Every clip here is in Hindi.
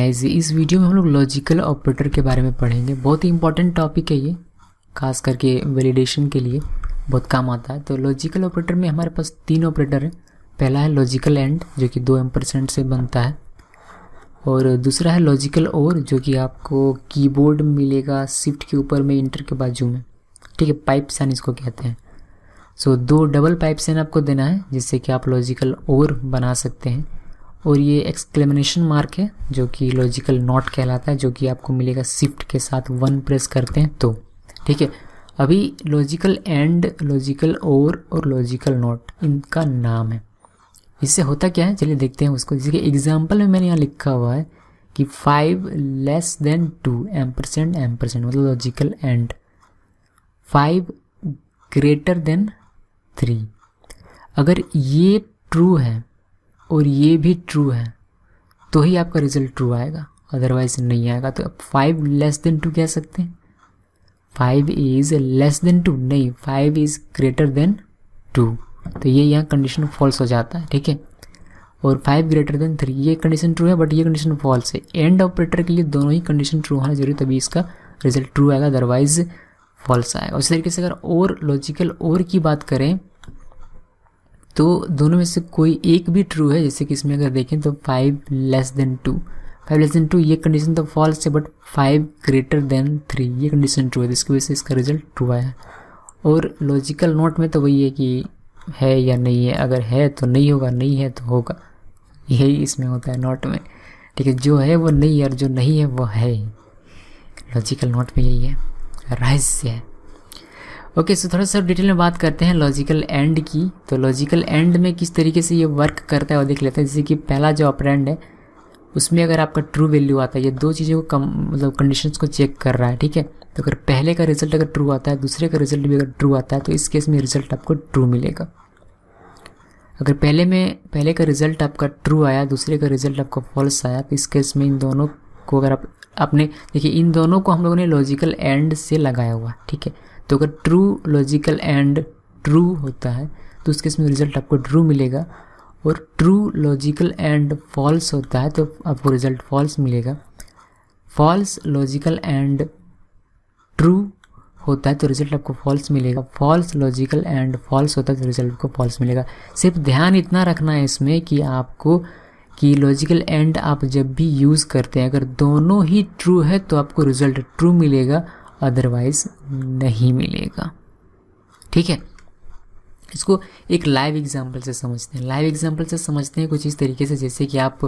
गाइस, इस वीडियो में हम लोग लॉजिकल ऑपरेटर के बारे में पढ़ेंगे। बहुत ही इंपॉर्टेंट टॉपिक है ये, खास करके वैलिडेशन के लिए बहुत काम आता है। तो लॉजिकल ऑपरेटर में हमारे पास 3 ऑपरेटर हैं। पहला है लॉजिकल एंड जो कि 2 एम्परसेंड से बनता है, और दूसरा है लॉजिकल और जो कि आपको कीबोर्ड में मिलेगा शिफ्ट के ऊपर में इंटर के बाजू में, ठीक है। पाइप साइन इसको कहते हैं। सो 2 डबल पाइप साइन आपको देना है जिससे कि आप लॉजिकल और बना सकते हैं। और ये एक्सक्लेमेशन मार्क है जो कि लॉजिकल नॉट कहलाता है, जो कि आपको मिलेगा शिफ्ट के साथ 1 प्रेस करते हैं तो, ठीक है। अभी लॉजिकल एंड, लॉजिकल और लॉजिकल नॉट इनका नाम है। इससे होता क्या है चलिए देखते हैं उसको। जैसे कि एग्जाम्पल में मैंने यहाँ लिखा हुआ है कि 5 लेस देन 2 एम्परसेंड मतलब लॉजिकल एंड, 5 ग्रेटर देन 3। अगर ये ट्रू है और ये भी ट्रू है तो ही आपका रिजल्ट ट्रू आएगा, अदरवाइज नहीं आएगा। तो अब 5 लेस देन 2 कह सकते हैं, 5 इज लेस देन 2 नहीं, 5 इज ग्रेटर देन 2। तो ये यहाँ कंडीशन फॉल्स हो जाता है, ठीक है। और 5 ग्रेटर देन 3 ये कंडीशन ट्रू है बट ये कंडीशन फॉल्स है। एंड ऑपरेटर के लिए दोनों ही कंडीशन ट्रू होना जरूरी, तभी इसका रिजल्ट ट्रू आएगा, अदरवाइज फॉल्स आएगा। उसी तरीके से अगर और लॉजिकल और की बात करें तो दोनों में से कोई एक भी ट्रू है। जैसे कि इसमें अगर देखें तो 5 लेस देन 2, 5 लेस देन 2 ये कंडीशन तो फॉल्स है, बट 5 ग्रेटर देन 3 ये कंडीशन ट्रू है, जिसकी वजह से इसका रिजल्ट ट्रू आया है। और लॉजिकल नॉट में तो वही है कि है या नहीं है, अगर है तो नहीं होगा, नहीं है तो होगा, यही इसमें होता है नॉट में, ठीक है। जो है वो नहीं है और जो नहीं है वो है, लॉजिकल नॉट में यही है, रहस्य है। ओके, सो थोड़ा सा डिटेल में बात करते हैं लॉजिकल एंड की। तो लॉजिकल एंड में किस तरीके से ये वर्क करता है वो देख लेते हैं। जैसे कि पहला जो ऑपरेंड है उसमें अगर आपका ट्रू वैल्यू आता है, ये 2 चीज़ों को मतलब कंडीशंस को चेक कर रहा है, ठीक है। तो अगर पहले का रिजल्ट अगर ट्रू आता है, दूसरे का रिजल्ट भी अगर ट्रू आता है, तो इस केस में रिजल्ट आपको ट्रू मिलेगा। अगर पहले का रिजल्ट आपका ट्रू आया, दूसरे का रिजल्ट आपका फॉल्स आया, तो इस केस में इन दोनों को अगर आपने देखिए, इन दोनों को हम लोगों ने लॉजिकल एंड से लगाया हुआ, ठीक है। तो अगर ट्रू लॉजिकल एंड ट्रू होता है तो उस केस में रिजल्ट आपको ट्रू मिलेगा, और ट्रू लॉजिकल एंड फॉल्स होता है तो आपको रिजल्ट फॉल्स मिलेगा। फॉल्स लॉजिकल एंड ट्रू होता है तो रिजल्ट आपको फॉल्स मिलेगा। फॉल्स लॉजिकल एंड फॉल्स होता है तो रिजल्ट आपको फॉल्स मिलेगा। सिर्फ ध्यान इतना रखना है इसमें कि आपको कि लॉजिकल एंड आप जब भी यूज़ करते हैं, अगर दोनों ही ट्रू है तो आपको रिजल्ट ट्रू मिलेगा, अदरवाइज नहीं मिलेगा, ठीक है। इसको एक लाइव एग्जांपल से समझते हैं। लाइव एग्जांपल से समझते हैं कुछ इस तरीके से, जैसे कि आप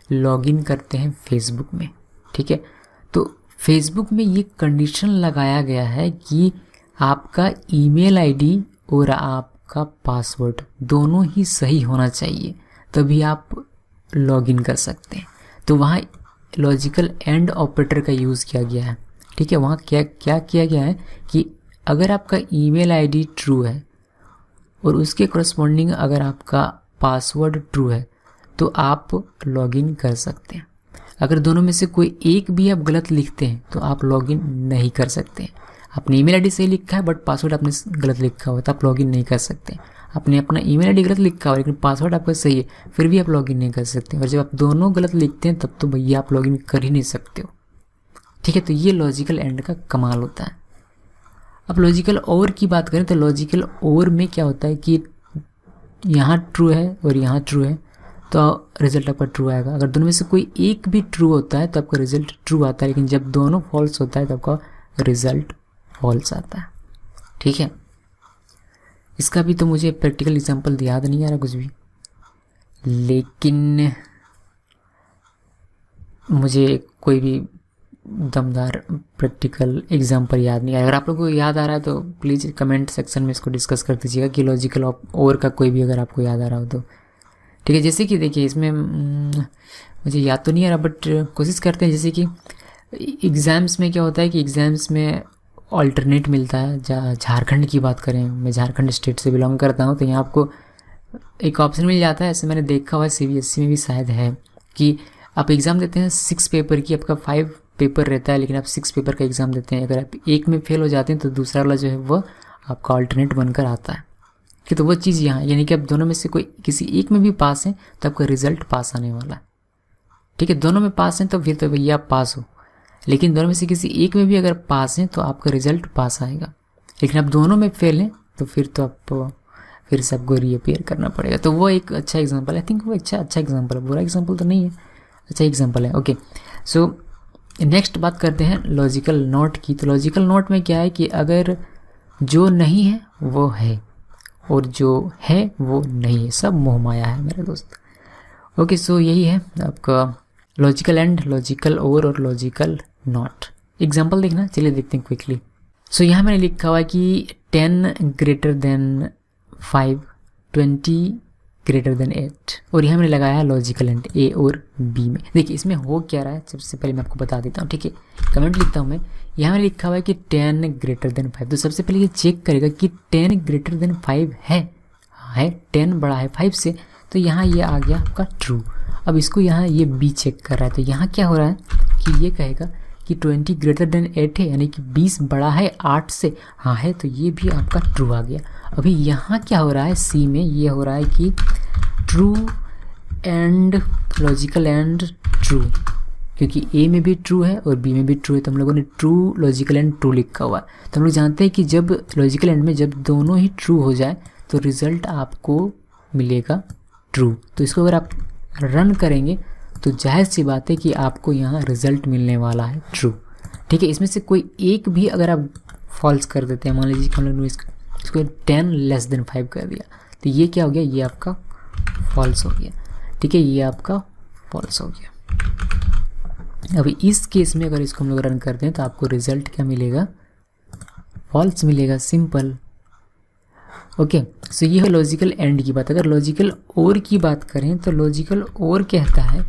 लॉगिन करते हैं फेसबुक में, ठीक है। तो फेसबुक में ये कंडीशन लगाया गया है कि आपका ईमेल आईडी और आपका पासवर्ड दोनों ही सही होना चाहिए, तभी आप लॉगिन कर सकते हैं। तो वहाँ लॉजिकल एंड ऑपरेटर का यूज़ किया गया है, ठीक है। वहाँ क्या किया गया है कि अगर आपका ईमेल आईडी ट्रू है और उसके करस्पॉन्डिंग अगर आपका पासवर्ड ट्रू है तो आप लॉगिन कर सकते हैं। अगर दोनों में से कोई एक भी आप गलत लिखते हैं तो आप लॉगिन नहीं कर सकते। आपने ईमेल आईडी सही लिखा है बट पासवर्ड आपने गलत लिखा हुआ तो आप लॉगिन नहीं कर सकते। आपने अपना ईमेल आईडी गलत लिखा हुआ लेकिन पासवर्ड आपका सही है, फिर भी आप लॉगिन नहीं कर सकते। और जब आप दोनों गलत लिखते हैं तब तो भैया आप लॉगिन कर ही नहीं सकते हो, ठीक है। तो ये लॉजिकल एंड का कमाल होता है। अब लॉजिकल और की बात करें तो लॉजिकल और में क्या होता है कि यहाँ ट्रू है और यहाँ ट्रू है तो रिजल्ट आपका ट्रू आएगा। अगर दोनों में से कोई एक भी ट्रू होता है तो आपका रिजल्ट ट्रू आता है, लेकिन जब दोनों फॉल्स होता है तो आपका रिजल्ट फॉल्स आता है, ठीक है। इसका भी तो मुझे प्रैक्टिकल एग्जांपल याद नहीं आ रहा कुछ भी, लेकिन मुझे कोई भी दमदार प्रैक्टिकल एग्जांपल याद नहीं आ रहा। अगर आप लोगों को याद आ रहा है तो प्लीज़ कमेंट सेक्शन में इसको डिस्कस कर दीजिएगा कि लॉजिकल और का कोई भी अगर आपको याद आ रहा हो तो, ठीक है। जैसे कि देखिए इसमें मुझे याद तो नहीं आ रहा बट कोशिश करते हैं। जैसे कि एग्ज़ाम्स में क्या होता है कि एग्ज़ाम्स में ऑल्टरनेट मिलता है। झारखंड की बात करें, मैं झारखंड स्टेट से बिलोंग करता हूँ, तो यहाँ आपको एक ऑप्शन मिल जाता है। ऐसे मैंने देखा हुआ है, CBSE में भी शायद है, कि आप एग्ज़ाम देते हैं 6 पेपर की, आपका 5 पेपर रहता है लेकिन आप 6 पेपर का एग्ज़ाम देते हैं। अगर आप एक में फेल हो जाते हैं तो दूसरा वाला जो है वो आपका ऑल्टरनेट बनकर आता है, कि तो वो चीज़ यहाँ, यानी कि आप दोनों में से कोई किसी एक में भी पास हैं तो आपका रिजल्ट पास आने वाला है, ठीक है, दोनों में पास हैं तो फिर तो भैया आप पास हो, लेकिन दोनों में से किसी एक में भी अगर पास हैं तो आपका रिजल्ट पास आएगा। लेकिन आप दोनों में फेल हैं तो फिर तो आप फिर से आपको रीअपेयर करना पड़ेगा। तो वो एक अच्छा एग्जांपल है, आई थिंक वो अच्छा एग्जांपल है, बुरा एग्जांपल तो नहीं है, अच्छा एग्जांपल है। ओके, सो नेक्स्ट बात करते हैं लॉजिकल नॉट की। तो लॉजिकल नॉट में क्या है कि अगर जो नहीं है वो है और जो है वो नहीं है, सब मोह माया है मेरे दोस्त। ओके, सो यही है आपका लॉजिकल एंड, लॉजिकल और लॉजिकल नॉट। एग्जांपल देखना, चलिए देखते हैं क्विकली। सो यहाँ मैंने लिखा हुआ है कि 10 ग्रेटर देन 5, 20 ग्रेटर देन 8, और यहाँ मैंने लगाया है लॉजिकल एंड ए और बी में। देखिए इसमें हो क्या रहा है, सबसे पहले मैं आपको बता देता हूँ, ठीक है। कमेंट लिखता हूँ मैं, यहाँ मैंने लिखा हुआ है कि 10 ग्रेटर देन 5। तो सबसे पहले ये चेक करेगा कि 10 ग्रेटर देन 5 है 10 बड़ा है 5 से, तो यहाँ ये आ गया आपका ट्रू। अब इसको यहाँ ये बी चेक कर रहा है, तो यहाँ क्या हो रहा है कि ये कहेगा कि 20 ग्रेटर देन 8 है, यानी कि 20 बड़ा है 8 से, हाँ है, तो ये भी आपका ट्रू आ गया। अभी यहाँ क्या हो रहा है सी में, ये हो रहा है कि true and logical and true, क्योंकि ए में भी ट्रू है और बी में भी ट्रू है, तो हम लोगों ने ट्रू लॉजिकल एंड ट्रू लिखा हुआ है। तो हम लोग जानते हैं कि जब लॉजिकल एंड में जब दोनों ही ट्रू हो जाए तो रिज़ल्ट आपको मिलेगा ट्रू। तो इसको अगर आप रन करेंगे तो जाहिर सी बात है कि आपको यहाँ रिज़ल्ट मिलने वाला है ट्रू, ठीक है। इसमें से कोई एक भी अगर आप फॉल्स कर देते हैं, मान लीजिए कि हम लोग ने इसको 10 लेस देन 5 कर दिया, तो ये क्या हो गया, ये आपका फॉल्स हो गया, ठीक है, ये आपका फॉल्स हो गया। अभी इस केस में अगर इसको हम लोग रन करते हैं तो आपको रिज़ल्ट क्या मिलेगा, फॉल्स मिलेगा, सिंपल। ओके, सो ये है लॉजिकल एंड की बात। अगर लॉजिकल और की बात करें तो लॉजिकल और कहता है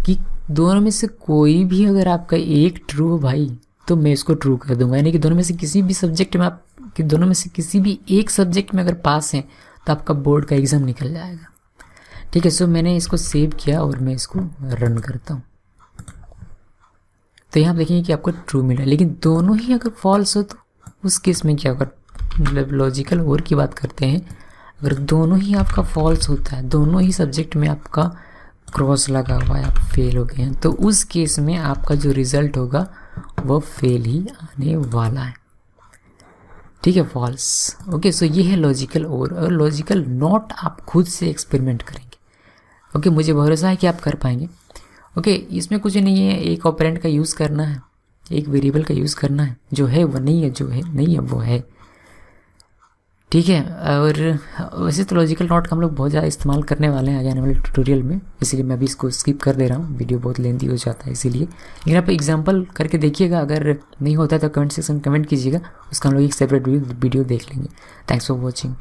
कि दोनों में से कोई भी अगर आपका एक ट्रू हो भाई तो मैं इसको ट्रू कर दूंगा, यानी कि दोनों में से किसी भी सब्जेक्ट में आप, कि दोनों में से किसी भी एक सब्जेक्ट में अगर पास हैं तो आपका बोर्ड का एग्ज़ाम निकल जाएगा, ठीक है। सो मैंने इसको सेव किया और मैं इसको रन करता हूँ, तो यहाँ देखेंगे कि आपको ट्रू मिला। लेकिन दोनों ही अगर फॉल्स हो तो उस केस में क्या होगा, मतलब लॉजिकल और की बात करते हैं, अगर दोनों ही आपका फॉल्स होता है, दोनों ही सब्जेक्ट में आपका क्रॉस लगा हुआ है, आप फेल हो गए हैं, तो उस केस में आपका जो रिज़ल्ट होगा वो फेल ही आने वाला है, ठीक है, फॉल्स। ओके, सो ये है लॉजिकल और लॉजिकल नॉट आप खुद से एक्सपेरिमेंट करेंगे। ओके, मुझे भरोसा है कि आप कर पाएंगे। ओके, इसमें कुछ नहीं है, एक ऑपरेंड का यूज़ करना है, एक वेरिएबल का यूज़ करना है, जो है वो नहीं है, जो है नहीं है वो है, ठीक है। और वैसे तो लॉजिकल नॉट का हम लोग बहुत ज़्यादा इस्तेमाल करने वाले हैं आगे आने वाले ट्यूटोरियल में, इसीलिए मैं अभी इसको स्किप कर दे रहा हूँ, वीडियो बहुत लेंथी हो जाता है इसीलिए। लेकिन आप एग्जांपल करके देखिएगा, अगर नहीं होता तो कमेंट सेक्शन में कमेंट कीजिएगा, उसका हम लोग एक सेपरेट वीडियो देख लेंगे। Thanks for watching.